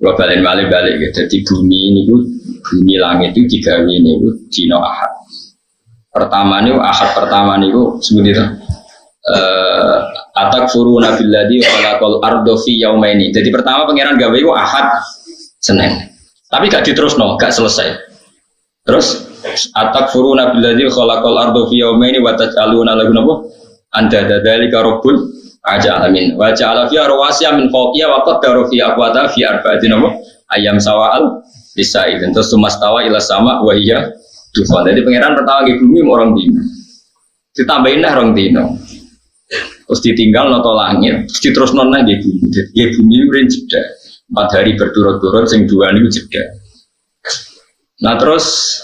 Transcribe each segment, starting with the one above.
Kalau balik gitu. Jadi bumi langit itu digawe ini dino ahad. Pertama nih ahad pertama nih seperti itu. Atakfuruna billadzi khalaqal arda fi yaumaini. Jadi pertama pangeran gawe itu ahad Senin. Tapi gak diterusno, gak selesai. Terus atakfuruna billadzi khalaqal arda fi yaumaini wa taj'aluna lahu napa? Anda dzalika rabbul alamin. Wa ja'ala fiha rawasiya min fawqiha wa qaddara fi aqwata fi arba'atin ayam sawa'al lisa'id. Terus tumastawa ila sama wa hiya dufan. Jadi pangeran pertama di bumi orang dino. Ditambahin dah orang dino. Terus ditinggal noto langit, terus diterus nona di bumi. Di bumi urin jeda. 4 hari berturut-turut, sing 2 ini jeda. Nah terus,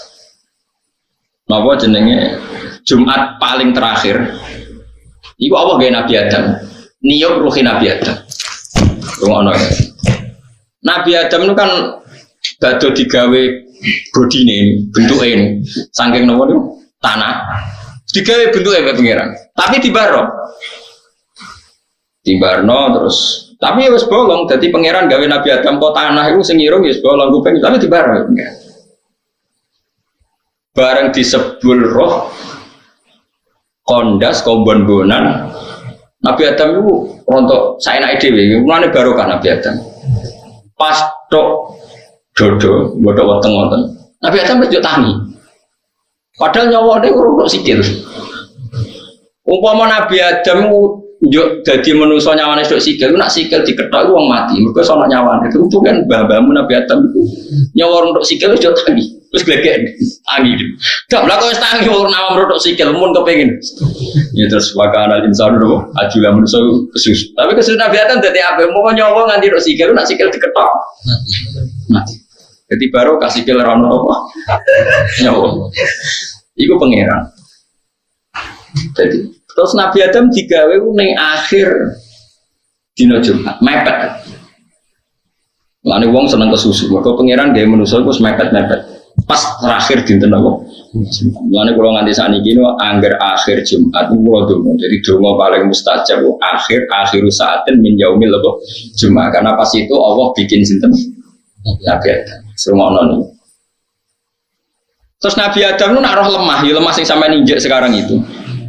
apa jenenge Jumat paling terakhir. Iku Allah gaya Nabi Adam. Niyok ruhi Nabi Adam. Rungono ya. Nabi Adam itu kan bado digawe bodine ini, bentuknya ini, saking nopo itu tanah. Digawe bentuknya pengiran. Tapi Tibarno terus. Tapi ya wis bolong. Jadi pengiran gawe Nabi Adam kok tanah itu sing irung ya wis bolong kuping. Tapi Tibarno. Bareng disebul roh kondas kombon-bonan Nabi Adam itu rontok saenake dhewe mulane barokah Nabi Adam pas tok dodo bodho weteng-weteng Nabi Adam wis tangi padahal nyawane rontok sikil umpama Nabi Adam njuk dadi manusa nyawane tok sikil nak sikil dikethok wong mati mergo sono nyawane itu kan mbah-mbahmu Nabi Adam itu nyawa rontok sikil wis tangi terus glegek tangi gitu. Dak lha kok wis tangi ora nama merotok sikil mun kepengin. Ya terus wakana insan lho ajula manusa kesus. Tapi kesus Nabi Adam dadi ape mau nyawa nganti tok sikil nak sikil diketok. Mati. Jadi baru kasih sikil ora ono apa. Nyawa. Iku pangeran. Jadi terus Nabi Adam digawe ning akhir dina Jumat mepet. Lane wong seneng kesusu. Mergo pangeran gawe manusa iku mepet-mepet. Pas terakhir dinten apa? Mulane kula nganti saniki angger akhir Jumat kula donga. Jadi donga paling mustajab akhir saatin min yaumil Jumat. Karena pas itu Allah bikin sinten? Nabi Adam. Semono niku. Terus Nabi Adam itu nak roh lemah, ya lemah sing sampean injek sekarang itu.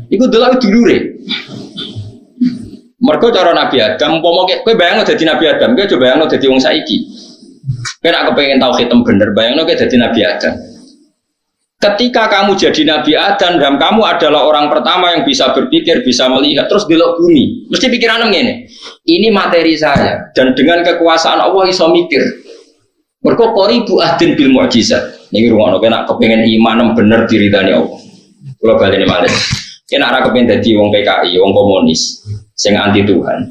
Iku delok dulure. Mergo cara Nabi Adam umpama kowe bayangno dadi Nabi Adam, kowe coba bayangno dadi wong saiki. Kan aku pengen tahu hitam bener, bayangno kayak jadi Nabi Adam. Ketika kamu jadi Nabi Adam dan kamu adalah orang pertama yang bisa berpikir, bisa melihat, terus belok bumi, mesti pikirannya begini. Ini materi saya dan dengan kekuasaan Allah iso mikir. Mergo qoribu ahdin bil mukjizat. Niki rumono kena kepengen iman bener diridani Allah. Kula baleni malih. Kena ora kepengen dadi wong PKI, wong komunis sing anti Tuhan.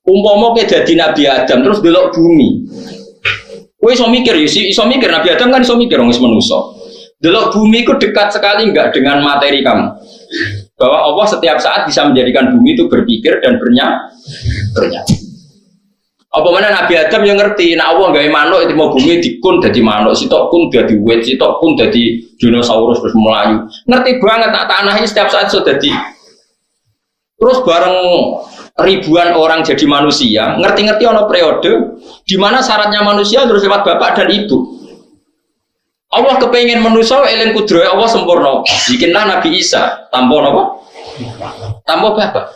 Umpama ke dadi Nabi Adam terus belok bumi. Kowe iso mikir, iso mikir Nabi Adam kan iso mikir wong wis manusa. Delok bumi itu dekat sekali enggak dengan materi kamu. Bahwa Allah setiap saat bisa menjadikan bumi itu berpikir dan bernyanyi. Apa mana Nabi Adam yang ngerti, nah Allah gawe manuk itu mau bumi dikun dadi manuk, sitok pun dadi wit, sitok pun dadi dinosaurus terus melayu. Ngerti banget nak tanah ini setiap saat sudah dadi. Terus bareng ribuan orang jadi manusia, ngerti-ngerti ono periode di mana syaratnya manusia terus lewat bapak dan ibu. Allah kepengen manusia eling kudrohe Allah sempurna. Bikinlah Nabi Isa tanpa apa? Tanpa bapak.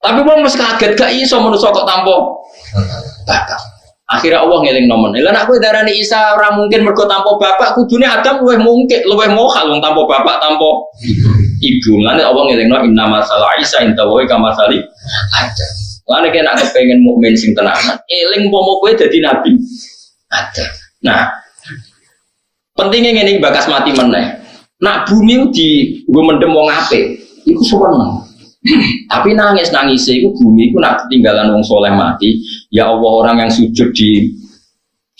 Tapi wong mesti kaget gak iso manusia kok tanpa bapak. Akhirnya Allah ngeling nomen. Lah nek kowe darani Isa ora mungkin mergo tanpa bapak, kudune Adam luwih mungkin, luwih mohal wong tanpa bapak, tanpa ibu. Lan Allah ngelingno inna masalah Isa inta wa kama sali ada. Lan nek nek kepengin mukmin sing tenanan, eling pomo kowe dadi nabi. Ada. Nah, pentingnya ngene bakas mati meneh. Nak bumi di nggo mendem wong apik, iku suweneng. Tapi nangis itu bumi itu nak ketinggalan wong soleh mati. Ya Allah, orang yang sujud di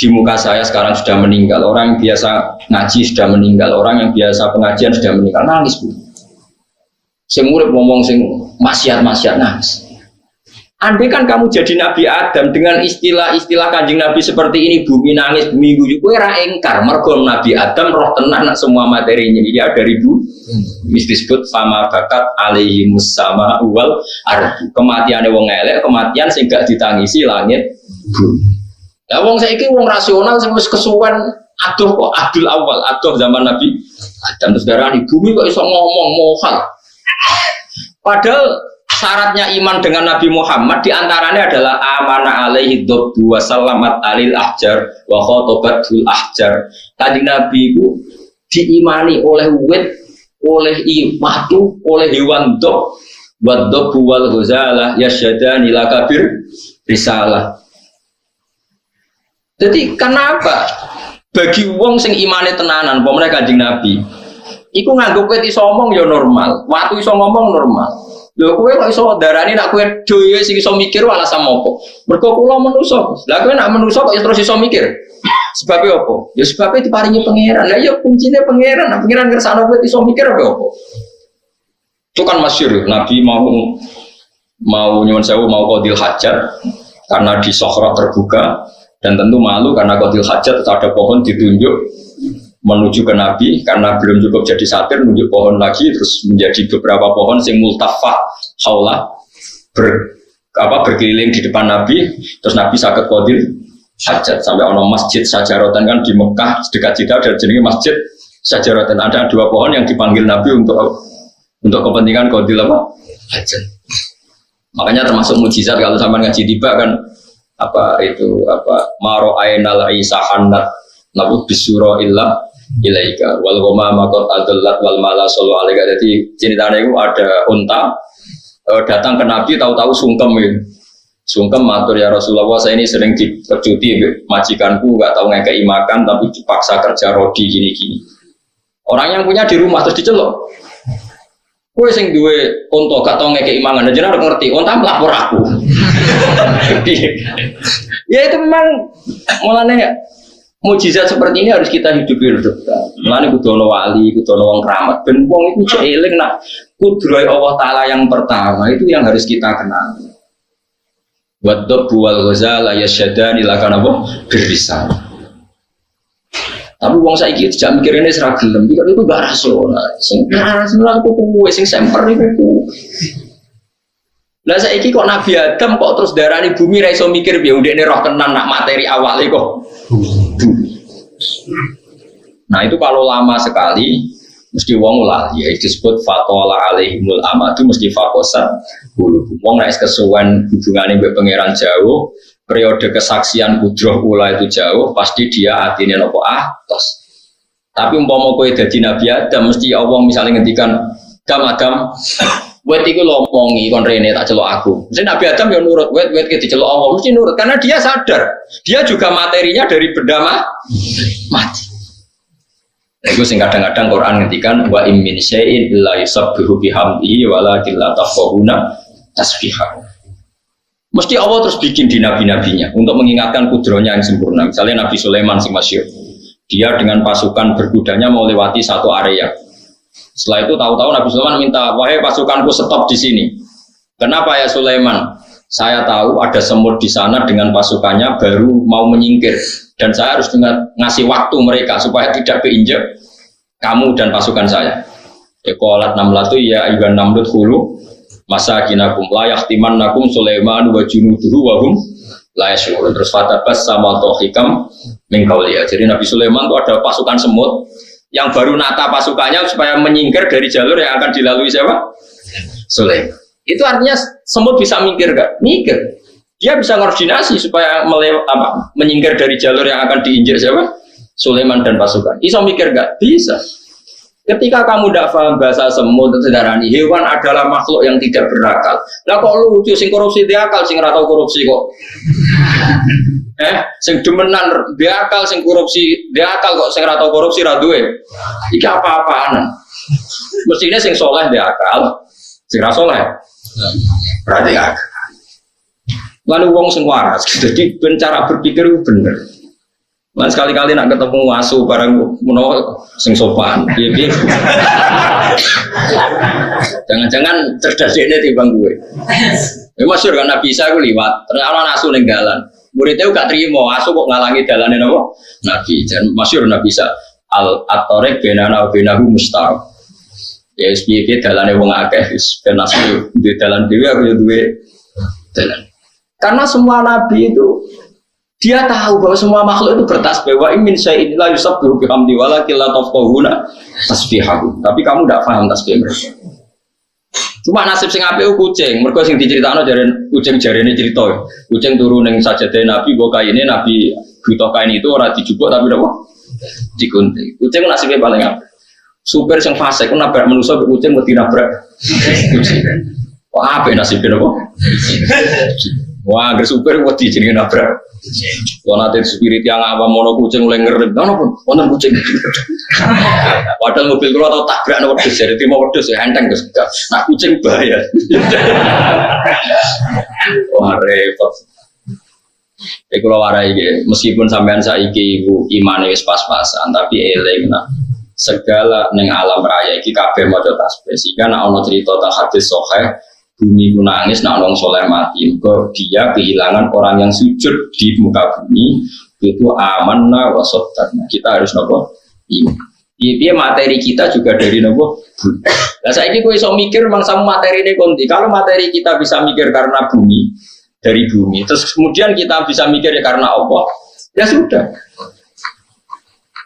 muka saya sekarang sudah meninggal. Orang yang biasa ngaji sudah meninggal. Orang yang biasa pengajian sudah meninggal. Nangis bu. Sing urip ngomong sing maksiat nangis. Andai kan kamu jadi Nabi Adam dengan istilah-istilah Kanjeng Nabi seperti ini, bumi nangis, bumi guyu, kowe ra engkar mergo Nabi Adam roh tenan semua materinya dia dari bumi. Disebut fama bakat alaihimus sama wal ardu. Kematiane wong elek, kematian sing gak ditangisi langit bumi. Lah wong saiki wong rasional sing wis kesuwen aduh kok adul awal, aduh zaman Nabi Adam terus darani bumi kok iso ngomong mohal. Padahal syaratnya iman dengan Nabi Muhammad diantaranya adalah amana alaihi dzabbu wa salamat alil ahjar wa khotobatul ahjar. Tadi Nabi itu diimani oleh wit, oleh batu, oleh hewan dob, waddob wal ghazalah yasyadani la kabir risalah. Jadi kenapa bagi wong sing imane tenanan, umpamane Kanjeng Nabi, iku nganggo kowe iso ngomong ya normal, watu iso ngomong normal. Lho kowe kok iso darani nek kowe dhewe sing iso mikir alasan opo? Mergo kula manusa. Lah kowe nek manusa kok terus iso mikir? Sebabnya apa? Ya sebabnya diparingi pangeran. Lah ya kuncine pangeran, nah pangeran ngersano kowe iso mikir apa? Itu kan masyhur Nabi mau nyuwun sewu mau qadil hajat karena di Sokhra terbuka dan tentu malu karena qadil hajat ada pohon ditunjuk menuju ke Nabi karena belum cukup jadi satir menunjuk pohon lagi terus menjadi beberapa pohon sing multafah haulah berkeliling di depan Nabi terus Nabi sakit qadil hajat sampai ono masjid Sajaratan kan di Mekah dekat Jeddah ada jenenge masjid Sajaratan ada dua pohon yang dipanggil Nabi untuk kepentingan qadil hajat. Makanya termasuk mujizat kalau sampai ngaji tiba kan maro ainal isahannat nabu bisuro illa ilaika wal goma makot adallat wal mala sallu alaika. Jadi ceritanya itu ada unta datang ke Nabi tahu-tahu sungkem gitu. Sungkem matur ya Rasulullah saya ini sering dipercuti majikanku nggak tahu ngekei makan tapi dipaksa kerja rodi gini-gini. Orang yang punya di rumah terus dicelok. Kowe sing duwe unta gak tau ngekeki mangan, jenengan ngerti, unta melapor aku. Ya itu memang mulane mukjizat seperti ini harus kita hidupi hidup. Mulane kudu ana wali, kudu ana wong keramat. Ben wong iku eling nak kudrohe Allah taala yang pertama itu yang harus kita kenal. Waddob wal ghazala yasyadani lakana birrisal. Tapi wong saiki tidak mikir ini serah gelem, itu gak rasional. Sing rasional ku kuwe sing semper iku. Lah saiki kok Nabi Adam kok terus darani bumi ra iso mikir piye ndekne roh tenan nak materi awale kok. Nah itu kalau lama sekali mesti wong lali ya disebut fatola alaihimul amadu mesti fakosa dulu. Wong nek kesuwen hubungane mbek pangeran jauh periode kesaksian kudroh ula itu jauh, pasti dia artinya nopo atas. Tapi umpama kowe dadi Nabi Adam, mesti Allah misalnya ngendikan, Adam, wet iku lomongi kon rene tak celok aku. Mesti Nabi Adam ya nurut, wet ki dicelok Allah mesti nurut karena dia sadar, dia juga materinya dari benda mati. Nah, itu sing kadang-kadang Quran ngendikan wa im min syai'in illa yusabbihu bihamdihi walakin la tafqahuna tasbihahu. Mesti Allah terus bikin di nabi-nabinya untuk mengingatkan kudrohnya yang sempurna. Misalnya Nabi Sulaiman si masyhur, dia dengan pasukan berkudanya mau lewati satu area. Setelah itu tahu-tahu Nabi Sulaiman minta, wahai pasukanku stop di sini. Kenapa ya Sulaiman? Saya tahu ada semut di sana dengan pasukannya baru mau menyingkir dan saya harus ngasih waktu mereka supaya tidak keinjak kamu dan pasukan saya. Qalat namlatu ya ayyuhan namlut khulu masakinakum la yahtimannakum Sulaiman wa junuduhu wa hum la yashurun. Terus fatabas sama tohikam min qawliya. Jadi Nabi Sulaiman itu ada pasukan semut yang baru nata pasukannya supaya menyingkir dari jalur yang akan dilalui siapa? Sulaiman. Itu artinya semut bisa mikir gak? Mikir. Dia bisa koordinasi supaya menyingkir dari jalur yang akan diinjak siapa? Sulaiman dan pasukan. Iso mikir gak? Bisa. Ketika kamu tidak paham bahasa semut sedarani, hewan adalah makhluk yang tidak berakal. Lah kok lucu sing korupsi dia akal, sing ora tau korupsi kok. Sing demenan dia akal, sing korupsi dia akal kok sing ora tau korupsi ra duwe. Iki apa-apaan. Mestinya sing soleh dia akal, sing ra soleh berarti akal. Lalu wong sing waras, jadi cara berpikir itu bener. Lan sekali-kali nak ketemu asu barang menawa sing sopan, piye-piye. Jangan-jangan cerdas ini timbang gue. Ya masyhur kan Nabi Isa ku liwat, ternyata asu ning dalan. Muridnya gak terima, asu kok ngalangi dalane napa? Nabi. Dan masyhur Nabi Isa al-at-tariq bainana wa bainahu mustaq. Ya piye-piye dalane wong akeh wis ben asu di dalan dhewe aku yo duwe dalan. Karena semua nabi itu Dia tahu bahwa semua makhluk itu bertasbih. Wa min syai'in la yusabbihu bihamdi walakin la tafqahuna tasbihahu. Tapi kamu tidak paham tasbih mereka. Cuma nasib sing apik kucing, mergo sing diceritakno jaren kucing jarene cerita. Kucing turu ning sajadahe Nabi, mbok kaine Nabi buta kain itu ora dijupuk tapi apa? Digunting. Kucing nasibnya paling apik. Supir sing fasik ku nabrak manusa kucing mesti nabrak kucing. Wah, apik nasibnya apa? Wah, agar supir wedi jenenge nabrak. Wong ate spirit yang apa mono kucing mulai ngerem. Ngono pun wonten kucing. Padahal mobil kula tau tabrak nang wedhus, jadi timo wedhus ya enteng Gus. Nah kucing bahaya. Wah, repot. Kula warai iki, meskipun sampean saiki ibu imane wis pas-pasan, tapi eling nak segala ning alam raya iki kabeh maca tasbih. Sehingga nek ana cerita ta hadis sahih bumi nangis nak orang soleh mati, dia kehilangan orang yang sujud di muka bumi itu amanah wasodatna. Kita harus nopo ini. Dia materi kita juga dari nopo bumi. Nah saya ini gue iso mikir memang sama materi ini konti. Kalau materi kita bisa mikir karena bumi dari bumi, terus kemudian kita bisa mikir ya karena Allah, ya sudah.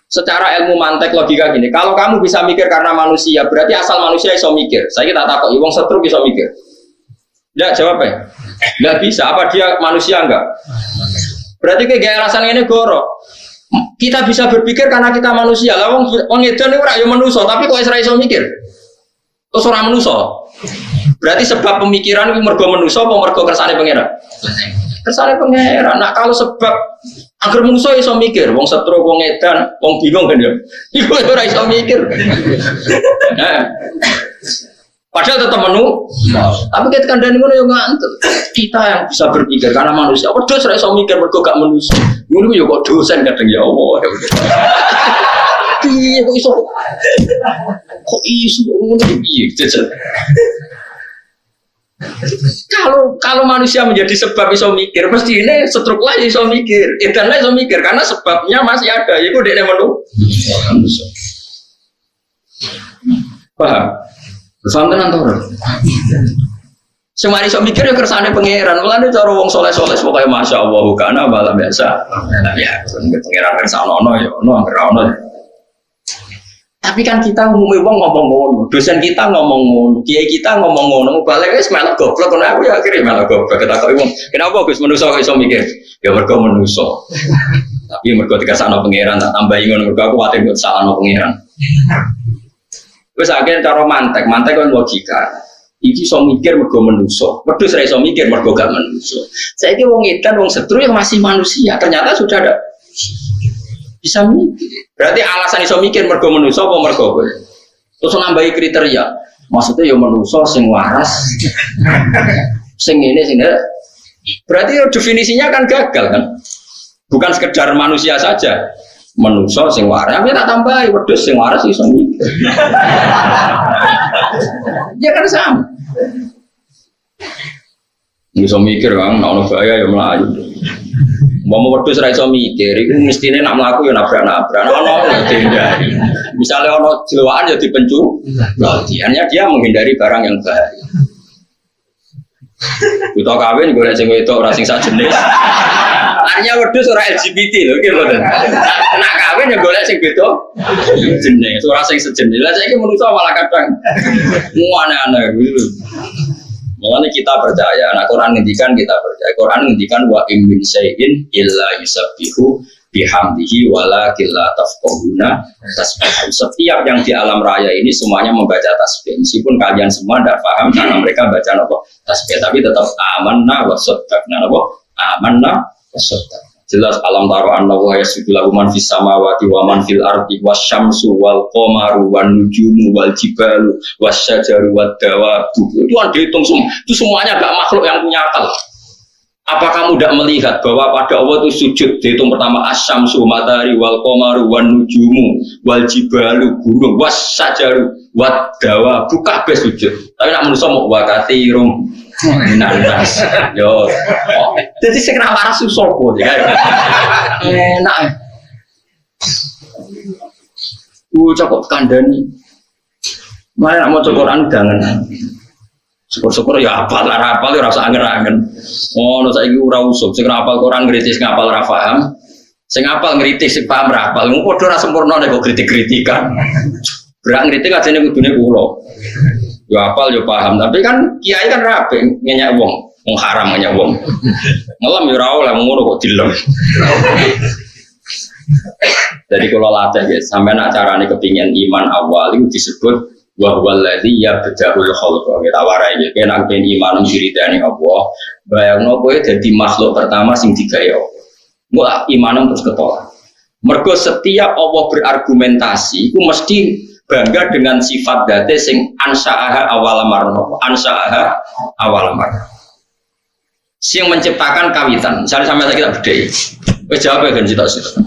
Secara ilmu mantek logika gini, kalau kamu bisa mikir karena manusia, berarti asal manusia iso mikir. Saya kita takut, wong setruk iso mikir. Enggak jawabnya. Enggak bisa. Apa dia manusia enggak? Berarti kayak gaya alasan ini goro. Kita bisa berpikir karena kita manusia. Lah wong edan niku ora yo manusa, tapi kok ora iso mikir. Terus ora manusa. Berarti sebab pemikiran iku mergo manusa apa mergo kersane pangeran? Kersane pangeran. Nah kalau sebab agar manusa iso mikir, wong setro, wong edan, wong bingung kan ya. Iku ora iso mikir. Nah. Padahal tetap menu, tapi kita kandani ngono yang ngantuk. Kita yang bisa berpikir karena manusia. Apa dosa iso mikir mergo gak manusia. Ngono yo kok dosen kadang ya Allah. Piye kok iso? Kok iso ngono piye? Kalau manusia menjadi sebab iso mikir, mesti ini setruk lah iso mikir. Edan lah iso mikir karena sebabnya masih ada. Iku dekne menu. Paham? Paham tenan to ora? Semari iso mikir ya kersane pangeran. Mulane cara wong saleh-saleh pokoke masyaallah kana malah biasa. Ya, pangeran kersane ya ono anggere ono. Tapi kan kita umumnya wong ngomong ngono, dosen kita ngomong ngono, kiai kita ngomong ngono, balik wis melok goblok ngono aku ya akhire melok goblok ketakoki wong. Kenapa Gus manusa kok iso mikir? Ya mergo manusa. Tapi mergo dikasano pangeran tak tambahi ngono mergo aku kuwatir kok salahno pangeran. Wes akhirnya cara mantek kan logika. Iki iso mikir mergo manusa. Wedhus ra iso mikir mergo gak manusa. Saiki wong edan wong setru yang masih manusia, ternyata sudah ada bisa mikir. Berarti alasan iso mikir mergo manusa apa mergo kowe? Terus nambahi kriteria. Maksudnya ya manusa sing waras. Sing ini sing berarti definisinya kan gagal kan? Bukan sekedar manusia saja. Manusia sing waras, tapi tak tambahi wedhus sing waras iso mikir. Ya kan sama. Iso mikir kan, nek ono bahaya ya mlayu. Mau wedhus ra iso mikir, iku mestine nak mlaku ya nabrak-nabrak. Ono dihindari. Misalnya ono jelowakan ya dipencu. Artinya dia menghindari barang yang bahaya. Kita kawin golek sing wedok ora sing sak jenis. Artinya wedhus ora LGBT lho iki lho. Nak kawin ya golek sing beda jenis, ora sing sejenis. Lah saiki manusa malah kadang aneh-aneh gitu. Makanya kita percaya, nah Quran ngendikan kita percaya. Quran ngendikan wa in min syai'in illa yusabbihu bihamdihi walakin la tafqahuna tasbihahu. Setiap yang di alam raya ini semuanya membaca tasbih. Meskipun kalian semua tidak paham karena mereka baca apa tasbih, tapi tetap amanna wa saddaqna apa amanna wa saddaqna. Jelas alam taro anna wa yasjudu lahu man fis samawati wa man fil ardi wasyamsu wal qamaru wan nujumu wal jibalu wasyajaru wad dawabu. Itu kan dihitung semua. Itu semuanya enggak makhluk yang punya akal. Apa kamu tidak melihat bahwa pada Allah itu sujud dihitung pertama asyamsu matahari wal qamaru wan nujumu wal jibalu gunung wasyajaru wad dawabu kabeh sujud. Tapi nak manusa mau wa katsirum nanas yo. Jadi sing ra waras sapa ya. Enak. Cukup kandhani. Mari nak maca Quran jangan. Syukur-syukur ya hafal ya rasa angen-angen. Oh, no saiki ora usum, sing hafal Quran ngritis ngapal ra paham. Sing hafal ngritis sing paham ra hafal. Mung padha ora sempurna nek kok kritik-kritikan. Berak ngritik ajene kudune kula. Ya hafal ya paham, tapi kan kiai kan rapi ngenyak wong, haram ngenyak wong. Ngelam ya ora oleh ngono kok dilem. Jadi kalau latih guys, sampai nak carane kepingin iman awal itu disebut wa huwallazi yabda'ul khalqa. Kita warai iki nek pengen iman diridani Allah, bayangno kowe dadi makhluk pertama sing digawe Allah. Mbok imanem terus ketolak. Mergo setiap Allah berargumentasi iku mesti bangga dengan sifat dzate sing ansa'aha awal marno, ansa'aha awal marno. Sing menciptakan kawitan. Misalnya sampai kita bedhei. Wis jawab kan cita-cita.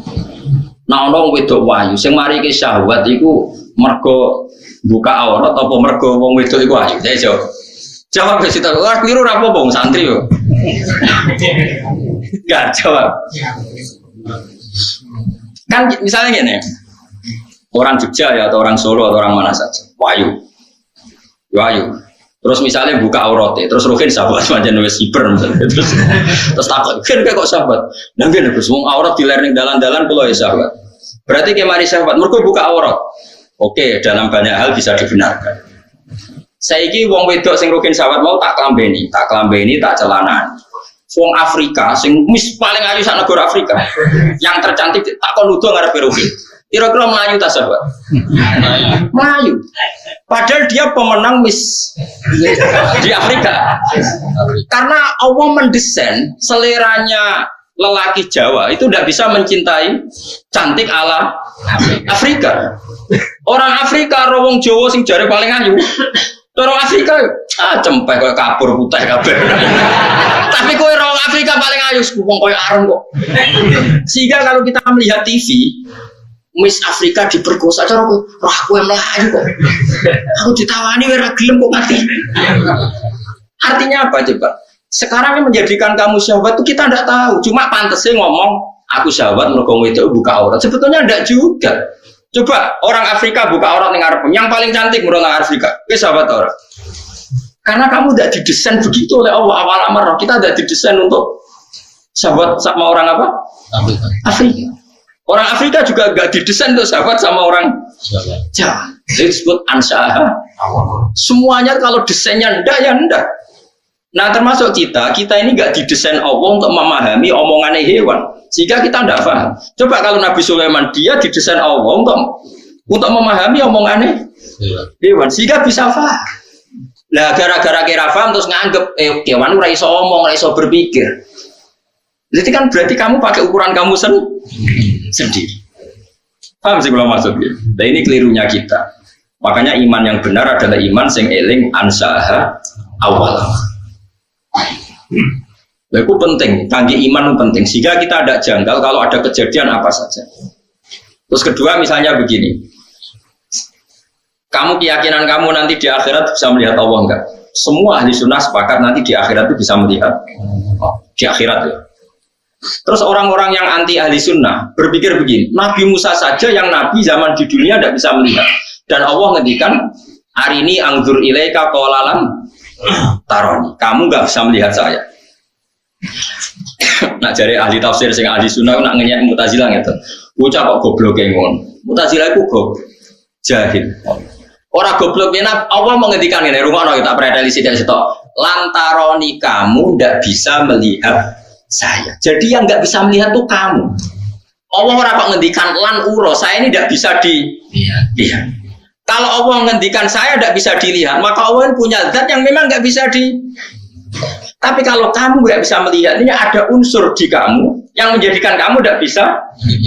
Nah, orang wedok wahyu, sing mari ke syahwat iku mergo buka aurat apa mergo wong wedok iku wahyu? Saya jawab ke situ, wah keliru apa bong santri yo? Gak jawab. Kan misalnya gini, orang Jogja ya atau orang Solo atau orang mana saja, wahyu. Terus misalnya buka auratnya, terus Rukin sahabat macam nulis hiper misalnya, terus takut, kan kok sahabat, nanti terus wong aurat di learning dalan-dalan pulau ya sahabat. Berarti kemari sahabat, mereka buka aurat. Oke, dalam banyak hal bisa dibenarkan. Saiki wong wedok sing Rukin sahabat mau tak klambeni, tak celanani. Wong Afrika, sing mis paling ayu sak negara Afrika, yang tercantik tak kon nuduh ngarep Rukin. Kira-kira Melayu tak sahabat? Melayu. Padahal dia pemenang Miss di Afrika. Karena Allah mendesain seleranya lelaki Jawa itu tidak bisa mencintai cantik ala Afrika. Orang Afrika rawong Jawa sing jare paling ayu. Orang Afrika cempek koyo kapur putih kabeh. Tapi kowe orang Afrika paling ayu wong koyo areng kok. Sehingga kalau kita melihat TV Miss Afrika diperkosa cara aku, wah kowe melayu kok. Aku ditawani ora gelem kok mati. Artinya apa coba? Sekarang yang menjadikan kamu syahwat itu kita tidak tahu. Cuma pantasnya ngomong aku syahwat mergo itu buka aurat. Sebetulnya tidak juga. Coba orang Afrika buka aurat ning arep. Yang paling cantik menurut orang Afrika. Kowe syahwat orang. Karena kamu tidak didesain begitu oleh Allah awal amar. Kita tidak didesain untuk syahwat sama orang apa? Afrika. Orang Afrika juga gak didesain untuk sahabat sama orang Jawa. Jadi disebut ansa'ah. Semuanya kalau desainnya ndak ya ndak. Nah termasuk kita ini gak didesain Allah untuk memahami omongannya hewan. Sehingga kita ndak paham. Coba kalau Nabi Sulaiman dia didesain Allah untuk memahami omongannya hewan. Sehingga bisa paham. Nah gara-gara kira paham terus nganggep kewan ora iso omong, ora iso berpikir. Jadi kan berarti kamu pakai ukuran kamu sendiri. Paham sih kalau maksudnya? Nah ini kelirunya kita. Makanya iman yang benar adalah iman sing eling ansaha awal. Itu penting, tanggi iman itu penting. Sehingga kita ada janggal kalau ada kejadian apa saja. Terus kedua misalnya begini. Kamu keyakinan kamu nanti di akhirat bisa melihat Allah enggak? Semua ahli sunnah sepakat nanti di akhirat itu bisa melihat. Di akhirat ya. Terus orang-orang yang anti ahli sunnah berpikir begini, Nabi Musa saja yang Nabi zaman di dunia tidak bisa melihat. Dan Allah ngendikan, hari ini angzur ilaika qolalam taroni. Kamu nggak bisa melihat saya. Nah jadi ahli tafsir sing ahli sunnah nak ngenyek Mu'tazilah gitu. Bocah kok goblok ngon. Mu'tazilah itu goblok, jahil. Orang goblok ini Allah menghentikan ini. Rumah kita pretelisi dari situ. Lantaroni kamu tidak bisa melihat saya. Jadi yang nggak bisa melihat tuh kamu. Allah ora kok ngendikan lan uro, saya ini tidak bisa dilihat. Kalau Allah ngendikan saya tidak bisa dilihat, maka Allah punya zat yang memang nggak bisa Tapi kalau kamu nggak bisa melihat, ini ada unsur di kamu yang menjadikan kamu tidak bisa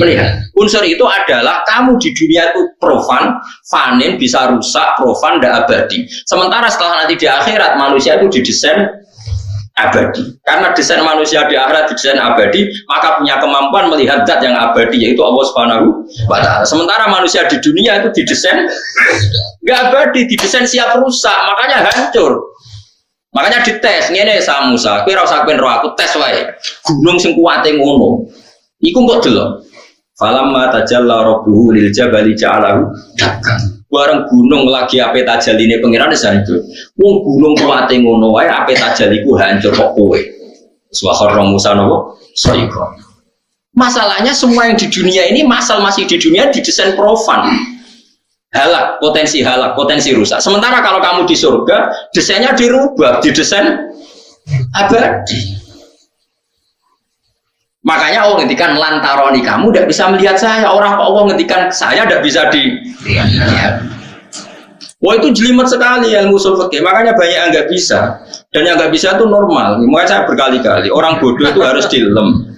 melihat. Unsur itu adalah kamu di dunia itu profan, fanin, bisa rusak, profan, tidak abadi. Sementara setelah nanti di akhirat manusia itu didesain abadi. Karena desain manusia di akhirat desain abadi, maka punya kemampuan melihat zat yang abadi, yaitu Allah Subhanahu wa Ta'ala. Sementara manusia di dunia itu didesain nggak abadi, didesain siap rusak, makanya hancur. Makanya dites, ngene sama Musa, kowe ora usah kowe roh aku tes wae. Gunung sing kuwate ngono. Iku kok delok. Falamma tajalla rabbuhu lil jabali ja'alahu dakkan. Bareng gunung lagi ape tajaline pangeran hancur. Wong gunung kuwate ngono wae ape tajaliku hancur kok kowe. Suwahar Musa nopo? Saiko. Masalahnya semua yang di dunia ini masih di dunia didesain profan. Halak, potensi rusak. Sementara kalau kamu di surga, desainnya dirubah, didesain abadi. Makanya Allah ngendikan lantaroni kamu tidak bisa melihat saya. Orang kok Allah ngendikan saya tidak bisa dilihat. Wah itu jelimet sekali ilmu ushul fikih. Makanya banyak yang nggak bisa. Dan yang nggak bisa itu normal. Makanya saya berkali-kali orang bodoh itu harus dilem.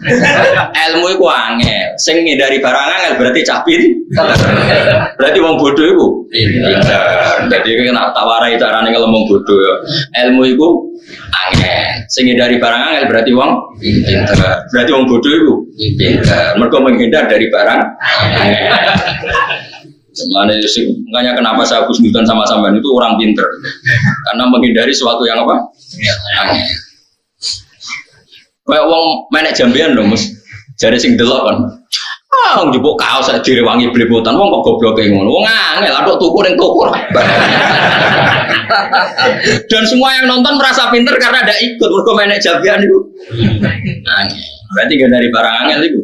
Ilmu itu angel. Sing dari barang angel berarti capit. Berarti wong bodoh itu. Jadi kena tawarai carane ngelem bodoh. Ilmu itu angel. Sing dari barang angel berarti wong pinter. Berarti wong bodoh itu pinter. Mereka menghindar dari barang angel. Makanya kenapa saya husnudzon sama sampean itu orang pinter, karena menghindari sesuatu yang apa? Angel. Kayak wong menek jambean lho, Mus. Jare sing delok kan. Wong njupuk kaos sak direwangi blepotan, wong kok gobloke ngono. Wong angel aduk tuku ning toko. Dan semua yang nonton merasa pinter karena ada ikut mergo menek jambean itu. Angel. Berarti gak dari barang angel itu.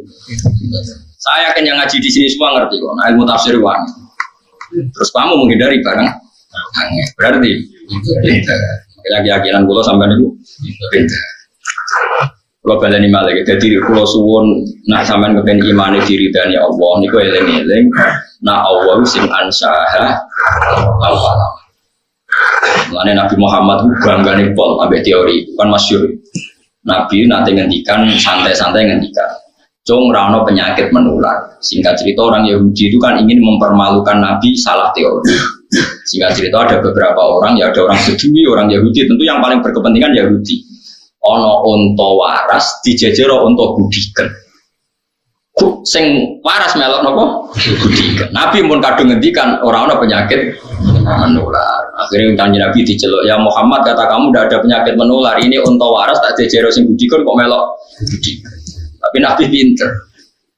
Saya yakin yang ngaji di sini semua ngerti kok. Nah, ilmu tafsir wani. Terus kamu menghindari barang angel. Berarti pinter. Keyakinan kula sampean itu pinter. Kalau baleni malah, jadi kalau suwon nak sampean kepen imane diridani Allah, niku eling-eling, nak Allah sing ansaha awal. Mulane Nabi Muhammad banggane pol ambek teori, kan masyhur. Nabi nanti ngendikan santai-santai ngendikan, "Cung rano penyakit menular." Singkat cerita orang Yahudi itu kan ingin mempermalukan Nabi, salah teori. Singkat cerita ada beberapa orang, ya ada orang Bedui, orang Yahudi, tentu yang paling berkepentingan Yahudi. Ono unta waras dijejero unta gudiken. Sing waras melok napa? Gudiken. Nabi pun kadung ngendikan ora ana penyakit menular. Akhirnya Kanjeng Nabi diceluk, "Ya Muhammad, kata kamu tidak ada penyakit menular. Ini unta waras tak jejero sing gudiken kok melok gudiken." Tapi Nabi pinter.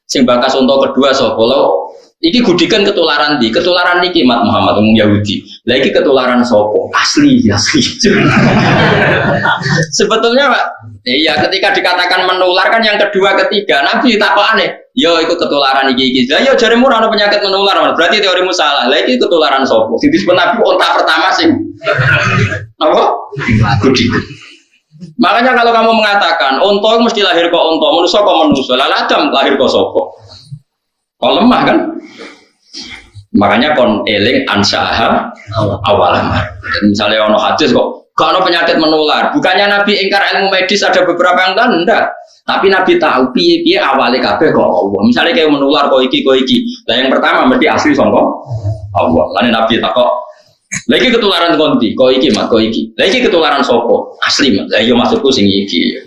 Sing bakas unta kedua sapa lho? Iki gudikan ketularan di, ketularan niki Mat Muhammad umum Yahudi. Lagi ketularan sopo asli. Sebetulnya Pak, iya ketika dikatakan menular kan yang kedua ketiga Nabi tak kok aneh. Yo itu ketularan iki. Lah yo jaremu ora ana penyakit menular, berarti teorimu salah. Lagi ketularan sopo. Disebut Nabi unta pertama sing apa? Gudikan. Makanya kalau kamu mengatakan unta mesti lahir kok unta, manusia kok manusia, lah Adam lahir kok sopo. Kok lemah kan? Makanya kon eling ansaha awalamar. Misalnya ono hadis kok gak ono penyakit menular. Bukannya Nabi ingkar ilmu medis, ada beberapa yang enggak. Tapi Nabi tahu piye-piye awale kabeh kok Allah. Misalnya kayak menular kok iki. Lah yang pertama mesti asli sangka Allah. Lan Nabi takok, "Lagi ketularan konti, kok iki Mat, kok iki. Lagi ketularan sapa? Asli Mat. Lah iya maksudku sing iki."